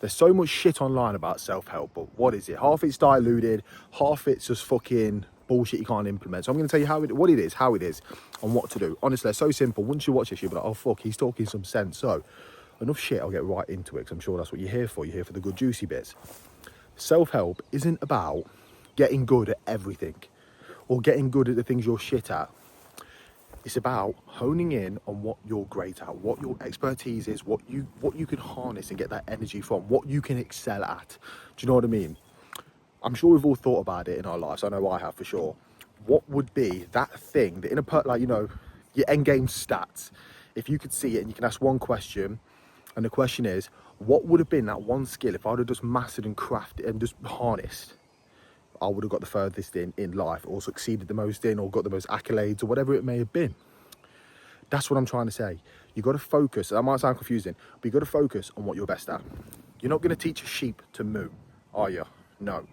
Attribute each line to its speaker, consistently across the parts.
Speaker 1: There's so much shit online about self-help, but what is it? Half it's diluted, half it's just fucking bullshit you can't implement. So I'm going to tell you what it is, how it is, and what to do. Honestly, it's so simple. Once you watch this, you'll be like, oh fuck, he's talking some sense. So enough shit, I'll get right into it, because I'm sure that's what you're here for. You're here for the good juicy bits. Self-help isn't about getting good at everything or getting good at the things you're shit at. It's about honing in on what you're great at, what your expertise is, what you can harness and get that energy from, what you can excel at. Do you know what I mean? I'm sure we've all thought about it in our lives. I know I have for sure. What would be that thing that in a like, you know, your end game stats, if you could see it and you can ask one question, and the question is, what would have been that one skill if I would have just mastered and crafted and just harnessed? I would have got the furthest in life, or succeeded the most in, or got the most accolades, or whatever it may have been. That's what I'm trying to say. You got to focus. That might sound confusing, but you got to focus on what you're best at. You're not going to teach a sheep to moo, are you? No.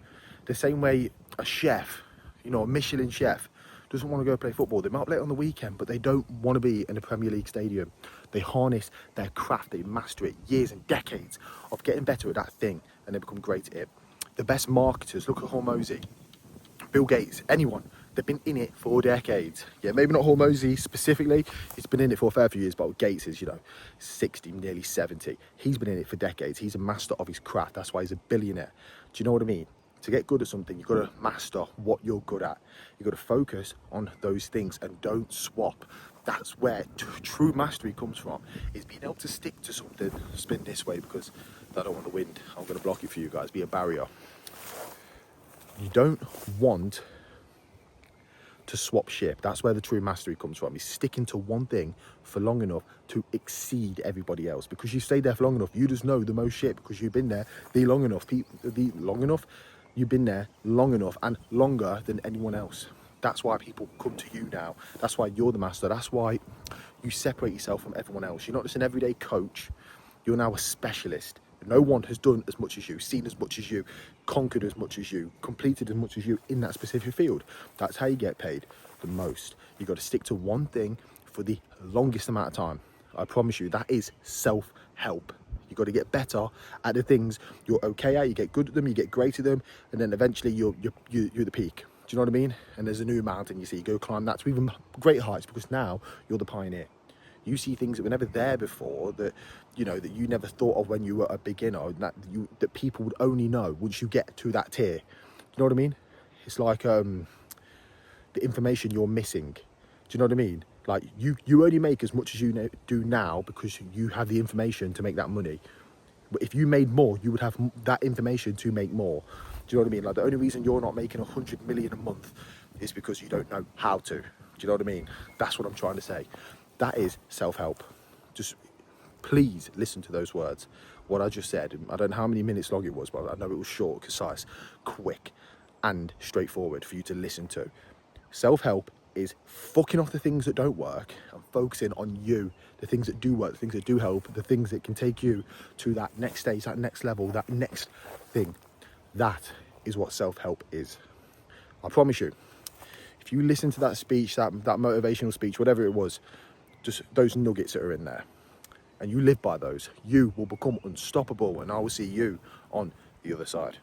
Speaker 1: The same way a chef, you know, a Michelin chef, doesn't want to go play football. They might play it on the weekend, but they don't want to be in a Premier League stadium. They harness their craft, they master it, years and decades of getting better at that thing, and they become great at it. The best marketers, look at Hormozy, Bill Gates, anyone, they've been in it for decades. Yeah, maybe not Hormozy specifically, he's been in it for a fair few years, but Gates is, you know, 60, nearly 70. He's been in it for decades. He's a master of his craft. That's why he's a billionaire. Do you know what I mean? To get good at something, you've got to master what you're good at. You've got to focus on those things and don't swap. That's where true mastery comes from, is being able to stick to something. Spin this way because I don't want the wind. I'm going to block it for you guys, be a barrier. You don't want to swap ship. That's where the true mastery comes from, is sticking to one thing for long enough to exceed everybody else. Because you stayed there for long enough, you just know the most shit because you've been there long enough. You've been there long enough and longer than anyone else. That's why people come to you now. That's why you're the master. That's why you separate yourself from everyone else. You're not just an everyday coach. You're now a specialist. No one has done as much as you, seen as much as you, conquered as much as you, completed as much as you in that specific field. That's how you get paid the most. You've got to stick to one thing for the longest amount of time. I promise you, that is self-help. You've got to get better at the things you're okay at, you get good at them, you get great at them, and then eventually you're the peak. Do you know what I mean? And there's a new mountain, you see, you go climb that to even greater heights, because now you're the pioneer. You see things that were never there before, that you know, that you never thought of when you were a beginner, that people would only know once you get to that tier. Do you know what I mean? It's like the information you're missing. Do you know what I mean? Like you only make as much as you do now because you have the information to make that money. But if you made more, you would have that information to make more. Do you know what I mean? Like the only reason you're not making 100 million a month is because you don't know how to. Do you know what I mean? That's what I'm trying to say. That is self-help. Just please listen to those words. What I just said, I don't know how many minutes long it was, but I know it was short, concise, quick, and straightforward for you to listen to. Self-help is fucking off the things that don't work and focusing on you, the things that do work, the things that do help, the things that can take you to that next stage, that next level, that next thing. That is what self-help is. I promise you, if you listen to that speech, that motivational speech, whatever it was, just those nuggets that are in there, and you live by those, you will become unstoppable, and I will see you on the other side.